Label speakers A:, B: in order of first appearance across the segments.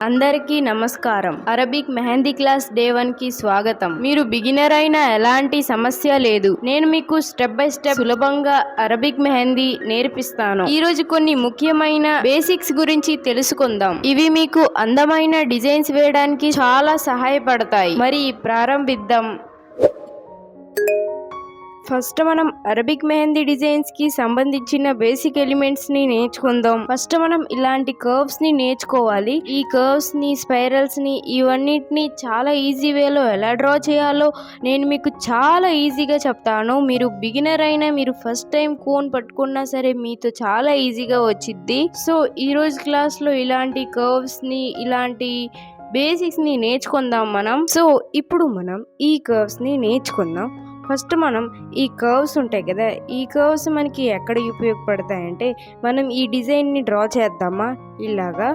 A: అందరికీ నమస్కారం. Arabic mehndi class day 1 కి స్వాగతం. మీరు బిగినర్ అయినా ఎలాంటి సమస్య లేదు. నేను మీకు స్టెప్ బై స్టెప్ సులభంగా అరబిక్ మెహందీ నేర్పిస్తాను. ఈ రోజు కొన్ని ముఖ్యమైన బేసిక్స్ గురించి తెలుసుకుందాం. ఇవి మీకు అందమైన డిజైన్స్ వేయడానికి చాలా సహాయపడతాయి. మరి ప్రారంభిద్దాం. ఫస్ట్ మనం అరబిక్ మెహందీ డిజైన్స్ కి సంబంధించిన బేసిక్ ఎలిమెంట్స్ ని నేర్చుకుందాం. ఫస్ట్ మనం ఇలాంటి కర్వ్స్ ని నేర్చుకోవాలి. ఈ కర్వ్స్ ని, స్పైరల్స్ ని, ఇవన్నిటిని చాలా ఈజీ వేలో ఎలా డ్రా చేయాలో నేను మీకు చాలా ఈజీగా చెప్తాను. మీరు బిగినర్ అయినా, మీరు ఫస్ట్ టైం కోన్ పట్టుకున్నా సరే మీతో చాలా ఈజీగా వచ్చిద్ది. సో ఈ రోజు క్లాస్ లో ఇలాంటి కర్వ్స్ ని, ఇలాంటి బేసిక్స్ ని నేర్చుకుందాం మనం. సో ఇప్పుడు మనం ఈ కర్వ్స్ ని నేర్చుకుందాం. ఫస్ట్ మనం ఈ కర్వ్స్ ఉంటాయి కదా, ఈ కర్వ్స్ మనకి ఎక్కడ ఉపయోగపడతాయంటే మనం ఈ డిజైన్ని డ్రా చేద్దామా ఇలాగా,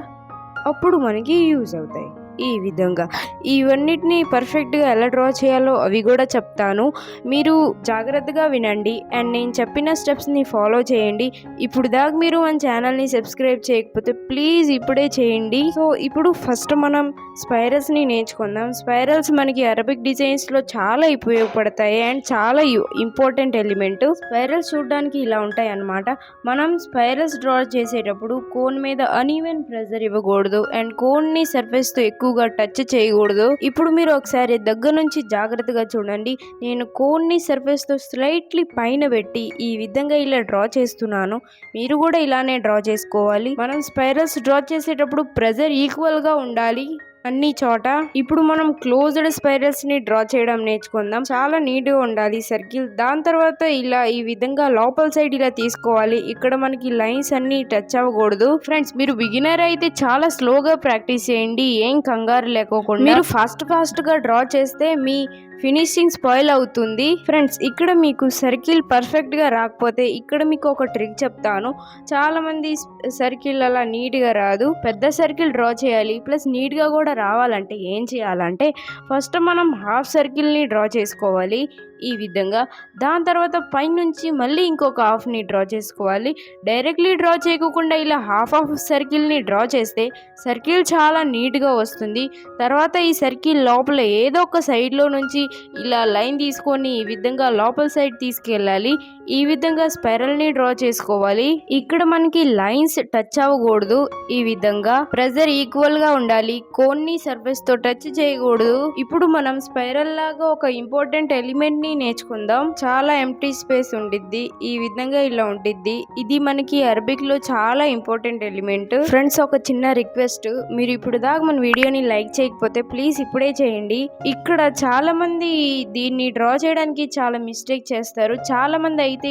A: అప్పుడు మనకి యూజ్ అవుతాయి. ఈ విధంగా ఇవన్నిటిని పర్ఫెక్ట్గా ఎలా డ్రా చేయాలో అవి కూడా చెప్తాను. మీరు జాగ్రత్తగా వినండి అండ్ నేను చెప్పిన స్టెప్స్ని ఫాలో చేయండి. ఇప్పుడు దాకా మీరు మన ఛానల్ని సబ్స్క్రైబ్ చేయకపోతే ప్లీజ్ ఇప్పుడే చేయండి. సో ఇప్పుడు ఫస్ట్ మనం స్పైరల్స్ని నేర్చుకుందాం. స్పైరల్స్ మనకి అరబిక్ డిజైన్స్లో చాలా ఉపయోగపడతాయి అండ్ చాలా ఇంపార్టెంట్ ఎలిమెంట్. స్పైరల్స్ చూడడానికి ఇలా ఉంటాయి అన్నమాట. మనం స్పైరల్స్ డ్రా చేసేటప్పుడు కోన్ మీద అన్ఈవెన్ ప్రెజర్ ఇవ్వకూడదు అండ్ కోన్ని సర్ఫేస్తో ఎక్కువగా టచ్ చేయకూడదు. ఇప్పుడు మీరు ఒకసారి దగ్గర నుంచి జాగ్రత్తగా చూడండి. నేను కోన్ని సర్ఫేస్తో స్లైట్లీ పైన పెట్టి ఈ విధంగా ఇలా డ్రా చేస్తున్నాను. మీరు కూడా ఇలానే డ్రా చేసుకోవాలి. మనం స్పైరల్స్ డ్రా చేసేటప్పుడు ప్రెజర్ ఈక్వల్గా ఉండాలి అన్ని చోట. ఇప్పుడు మనం క్లోజ్డ్ స్పైరల్స్ ని డ్రా చేయడం నేర్చుకుందాం. చాలా నీట్ గా ఉండాలి సర్కిల్. దాని తర్వాత ఇలా ఈ విధంగా లోపల సైడ్ ఇలా తీసుకోవాలి. ఇక్కడ మనకి లైన్స్ అన్ని టచ్ అవ్వకూడదు. ఫ్రెండ్స్, మీరు బిగినర్ అయితే చాలా స్లోగా ప్రాక్టీస్ చేయండి, ఏం కంగారు లేకోకుండా. మీరు ఫాస్ట్ గా డ్రా చేస్తే మీ ఫినిషింగ్ స్పాయిల్ అవుతుంది. ఫ్రెండ్స్, ఇక్కడ మీకు సర్కిల్ పర్ఫెక్ట్ గా రాకపోతే ఇక్కడ మీకు ఒక ట్రిక్ చెప్తాను. చాలా మంది సర్కిల్ అలా నీట్ గా రాదు. పెద్ద సర్కిల్ డ్రా చేయాలి ప్లస్ నీట్ గా కూడా రావాలంటే ఏం చేయాలంటే ఫస్ట్ మనం హాఫ్ సర్కిల్ ని డ్రా చేసుకోవాలి ఈ విధంగా. దాని తర్వాత పైనుంచి మళ్ళీ ఇంకొక హాఫ్ ని డ్రా చేసుకోవాలి. డైరెక్ట్లీ డ్రా చేయకుండా ఇలా హాఫ్ సర్కిల్ ని డ్రా చేస్తే సర్కిల్ చాలా నీట్ గా వస్తుంది. తర్వాత ఈ సర్కిల్ లోపల ఏదో ఒక సైడ్ లో నుంచి ఇలా లైన్ తీసుకొని ఈ విధంగా లోపల సైడ్ తీసుకెళ్ళాలి. ఈ విధంగా స్పైరల్ ని డ్రా చేసుకోవాలి. ఇక్కడ మనకి లైన్స్ టచ్ అవ్వకూడదు. ఈ విధంగా ప్రెజర్ ఈక్వల్ గా ఉండాలి. కోన్ని సర్ఫేస్ తో టచ్ చేయకూడదు. ఇప్పుడు మనం స్పైరల్ లాగా ఒక ఇంపార్టెంట్ ఎలిమెంట్ ని నేర్చుకుందాం. చాలా ఎంప్టీ స్పేస్ ఉండిద్ది. ఈ విధంగా ఇలా ఉండిద్ది. ఇది మనకి అరబిక్ లో చాలా ఇంపార్టెంట్ ఎలిమెంట్. ఫ్రెండ్స్, ఒక చిన్న రిక్వెస్ట్, మీరు ఇప్పుడు దాకా మన వీడియోని లైక్ చేయకపోతే ప్లీజ్ ఇప్పుడే చేయండి. ఇక్కడ చాలా మంది దీన్ని డ్రా చేయడానికి చాలా మిస్టేక్ చేస్తారు. చాలా మంది అయితే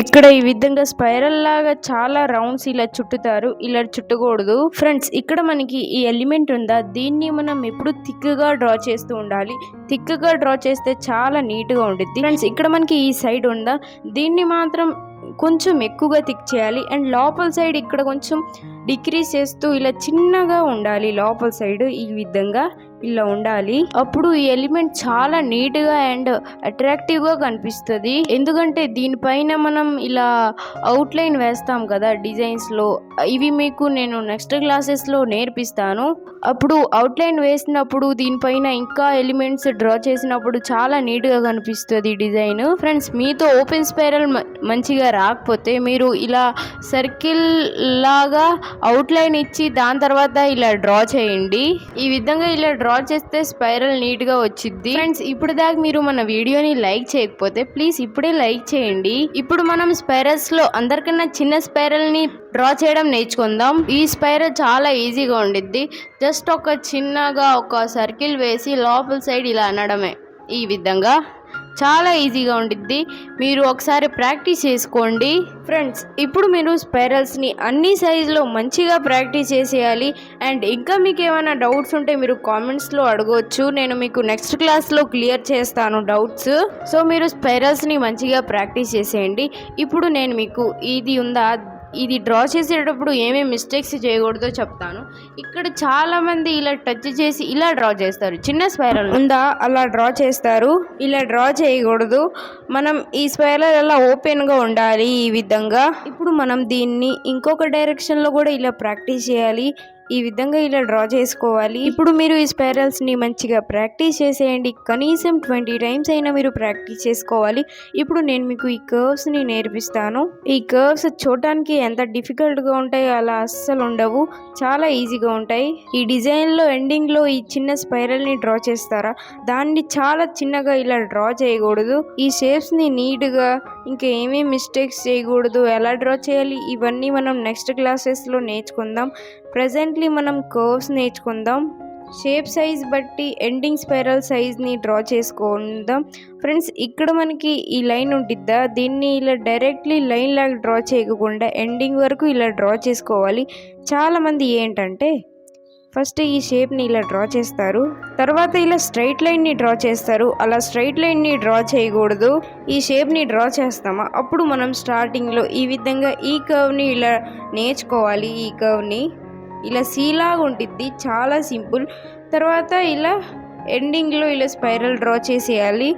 A: ఇక్కడ ఈ విధంగా స్పైరల్ లాగా చాలా రౌండ్స్ ఇలా చుట్టుతారు. ఇలా చుట్టకూడదు. ఫ్రెండ్స్, ఇక్కడ మనకి ఈ ఎలిమెంట్ ఉందా, దీన్ని మనం ఎప్పుడు థిక్ గా డ్రా చేస్తూ ఉండాలి. థిక్ గా డ్రా చేస్తే చాలా నీట్ గా ఉంటుంది. ఫ్రెండ్స్, ఇక్కడ మనకి ఈ సైడ్ ఉందా, దీన్ని మాత్రం కొంచెం ఎక్కువగా థిక్ చేయాలి అండ్ లోపల సైడ్ ఇక్కడ కొంచెం డిక్రీజ్ చేస్తూ ఇలా చిన్నగా ఉండాలి. లోపల సైడ్ ఈ విధంగా ఇలా ఉండాలి. అప్పుడు ఈ ఎలిమెంట్ చాలా నీట్ గా అండ్ అట్రాక్టివ్ గా కనిపిస్తుంది. ఎందుకంటే దీనిపైన మనం ఇలా అవుట్ లైన్ వేస్తాం కదా డిజైన్స్ లో, ఇవి మీకు నేను నెక్స్ట్ క్లాసెస్ లో నేర్పిస్తాను. అప్పుడు అవుట్ లైన్ వేసినప్పుడు దీనిపైన ఇంకా ఎలిమెంట్స్ డ్రా చేసినప్పుడు చాలా నీట్ గా కనిపిస్తుంది డిజైన్. ఫ్రెండ్స్, మీతో ఓపెన్ స్పైరల్ మంచిగా రాకపోతే మీరు ఇలా సర్కిల్ లాగా అవుట్ లైన్ ఇచ్చి దాని తర్వాత ఇలా డ్రా చేయండి. ఈ విధంగా ఇలా డ్రా చేస్తే స్పైరల్ నీట్ గా వచ్చింది. ఫ్రెండ్స్, ఇప్పుడు దాకా మీరు మన వీడియోని లైక్ చేయకపోతే ప్లీజ్ ఇప్పుడే లైక్ చేయండి. ఇప్పుడు మనం స్పైరల్స్ లో అందరికన్నా చిన్న స్పైరల్ ని డ్రా చేయడం నేర్చుకుందాం. ఈ స్పైరల్ చాలా ఈజీగా ఉండిద్ది. జస్ట్ ఒక చిన్నగా ఒక సర్కిల్ వేసి లోపల సైడ్ ఇలా అనడమే. ఈ విధంగా చాలా ఈజీగా ఉండిద్ది. మీరు ఒకసారి ప్రాక్టీస్ చేసుకోండి. ఫ్రెండ్స్, ఇప్పుడు మీరు స్పైరల్స్ని అన్ని సైజులో మంచిగా ప్రాక్టీస్ చేసేయాలి. అండ్ ఇంకా మీకు ఏమైనా డౌట్స్ ఉంటే మీరు కామెంట్స్లో అడగవచ్చు. నేను మీకు నెక్స్ట్ క్లాస్లో క్లియర్ చేస్తాను డౌట్స్. సో మీరు స్పైరల్స్ని మంచిగా ప్రాక్టీస్ చేసేయండి. ఇప్పుడు నేను మీకు ఇది ఉందా, ఇది డ్రా చేసేటప్పుడు ఏమేమి మిస్టేక్స్ చేయకూడదో చెప్తాను. ఇక్కడ చాలా మంది ఇలా టచ్ చేసి ఇలా డ్రా చేస్తారు. చిన్న స్పైరల్ ఉందా అలా డ్రా చేస్తారు. ఇలా డ్రా చేయకూడదు. మనం ఈ స్పైరల్ అలా ఓపెన్ గా ఉండాలి ఈ విధంగా. ఇప్పుడు మనం దీన్ని ఇంకొక డైరెక్షన్ లో కూడా ఇలా ప్రాక్టీస్ చేయాలి. ఈ విధంగా ఇలా డ్రా చేసుకోవాలి. ఇప్పుడు మీరు ఈ స్పైరల్స్ ని మంచిగా ప్రాక్టీస్ చేసేయండి. కనీసం 20 టైమ్స్ అయినా మీరు ప్రాక్టీస్ చేసుకోవాలి. ఇప్పుడు నేను మీకు ఈ కర్వ్స్ ని నేర్పిస్తాను. ఈ కర్వ్స్ చూడటానికి ఎంత డిఫికల్ట్ గా ఉంటాయో అలా అస్సలు ఉండవు, చాలా ఈజీగా ఉంటాయి. ఈ డిజైన్ లో ఎండింగ్ లో ఈ చిన్న స్పైరల్ ని డ్రా చేస్తారా, దాన్ని చాలా చిన్నగా ఇలా డ్రా చేయకూడదు. ఈ షేప్స్ ని నీట్ గా ఇంకా ఏమీ మిస్టేక్స్ చేయకూడదు. ఎలా డ్రా చేయాలి ఇవన్నీ మనం నెక్స్ట్ క్లాసెస్ లో నేర్చుకుందాం. ప్రెజెంట్లీ మనం కర్వ్స్ నేర్చుకుందాం. షేప్ సైజ్ బట్టి ఎండింగ్ స్పైరల్ సైజ్ని డ్రా చేసుకుందాం. ఫ్రెండ్స్, ఇక్కడ మనకి ఈ లైన్ ఉంటుందా, దీన్ని ఇలా డైరెక్ట్లీ లైన్ లాగా డ్రా చేయకుండా ఎండింగ్ వరకు ఇలా డ్రా చేసుకోవాలి. చాలామంది ఏంటంటే ఫస్ట్ ఈ షేప్ని ఇలా డ్రా చేస్తారు, తర్వాత ఇలా స్ట్రైట్ లైన్ని డ్రా చేస్తారు. అలా స్ట్రైట్ లైన్ని డ్రా చేయకూడదు. ఈ షేప్ని డ్రా చేస్తామా అప్పుడు మనం స్టార్టింగ్లో ఈ విధంగా ఈ కర్వ్ని ఇలా నేర్చుకోవాలి. ఈ కర్వ్ని ఇలా సీలాగా ఉంటుంది, చాలా సింపుల్. తర్వాత ఇలా ఎండింగ్లో ఇలా స్పైరల్ డ్రా చేసేయాలి.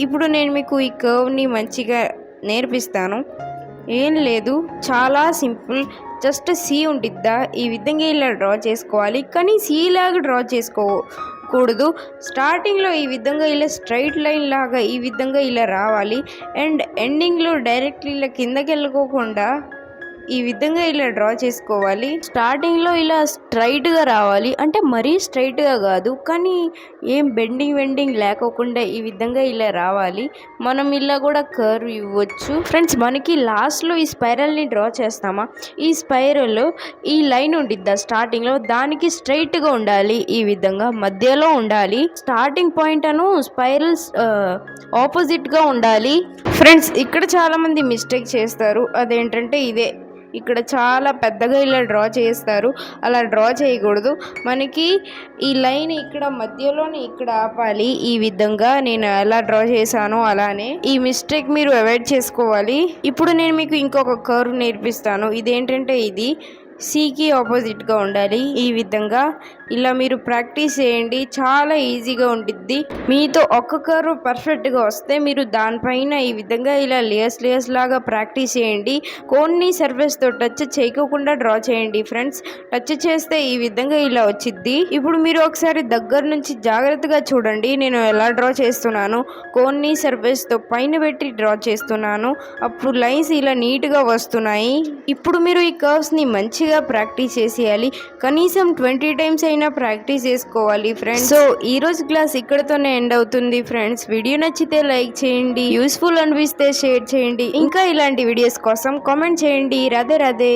A: ఇప్పుడు నేను మీకు ఈ కర్వ్ని మంచిగా నేర్పిస్తాను. ఏం లేదు, చాలా సింపుల్. జస్ట్ సి ఉంటుందా, ఈ విధంగా ఇలా డ్రా చేసుకోవాలి. కానీ సి లాగా డ్రా చేసుకోకూడదు. స్టార్టింగ్లో ఈ విధంగా ఇలా స్ట్రైట్ లైన్ లాగా ఈ విధంగా ఇలా రావాలి. అండ్ ఎండింగ్లో డైరెక్ట్లీ ఇలా కిందకి వెళ్ళకోకుండా ఈ విధంగా ఇలా డ్రా చేసుకోవాలి. స్టార్టింగ్లో ఇలా స్ట్రైట్గా రావాలి, అంటే మరీ స్ట్రైట్గా కాదు, కానీ ఏం బెండింగ్ లేకోకుండా ఈ విధంగా ఇలా రావాలి. మనం ఇలా కూడా కర్వ్ ఇవ్వచ్చు. ఫ్రెండ్స్, మనకి లాస్ట్లో ఈ స్పైరల్ని డ్రా చేస్తామా, ఈ స్పైరల్ ఈ లైన్ ఉండిద్దా స్టార్టింగ్లో, దానికి స్ట్రైట్గా ఉండాలి. ఈ విధంగా మధ్యలో ఉండాలి. స్టార్టింగ్ పాయింట్ అను స్పైరల్స్ ఆపోజిట్గా ఉండాలి. ఫ్రెండ్స్, ఇక్కడ చాలామంది మిస్టేక్ చేస్తారు. అదేంటంటే ఇదే, ఇక్కడ చాలా పెద్దగా ఇలా డ్రా చేస్తారు. అలా డ్రా చేయకూడదు. మనకి ఈ లైన్ ఇక్కడ మధ్యలోనే ఇక్కడ ఆపాలి. ఈ విధంగా నేను ఎలా డ్రా చేశానో అలానే ఈ మిస్టేక్ మీరు అవాయిడ్ చేసుకోవాలి. ఇప్పుడు నేను మీకు ఇంకొక కర్వ్ నేర్పిస్తాను. ఇదేంటంటే ఇది సికి ఆపోజిట్గా ఉండాలి. ఈ విధంగా ఇలా మీరు ప్రాక్టీస్ చేయండి, చాలా ఈజీగా ఉంటుంది. మీతో ఒక్క కర్వ్ పర్ఫెక్ట్గా వస్తే మీరు దానిపైన ఈ విధంగా ఇలా లేయర్స్ లాగా ప్రాక్టీస్ చేయండి. కొన్ని సర్ఫేస్తో టచ్ చేయకోకుండా డ్రా చేయండి. ఫ్రెండ్స్, టచ్ చేస్తే ఈ విధంగా ఇలా వచ్చిద్ది. ఇప్పుడు మీరు ఒకసారి దగ్గర నుంచి జాగ్రత్తగా చూడండి నేను ఎలా డ్రా చేస్తున్నాను. కొన్ని సర్ఫేస్తో పైన పెట్టి డ్రా చేస్తున్నాను, అప్పుడు లైన్స్ ఇలా నీట్గా వస్తున్నాయి. ఇప్పుడు మీరు ఈ కర్వ్స్ని మంచిగా ప్రాక్టీస్ చేసేయాలి. కనీసం 20 టైమ్స్ అయినా ప్రాక్టీస్ చేసుకోవాలి. ఫ్రెండ్స్, సో ఈ రోజు క్లాస్ ఇక్కడతోనే ఎండ్ అవుతుంది. ఫ్రెండ్స్, వీడియో నచ్చితే లైక్ చేయండి, యూస్ఫుల్ అనిపిస్తే షేర్ చేయండి. ఇంకా ఇలాంటి వీడియోస్ కోసం కామెంట్ చేయండి. రాధే రాధే.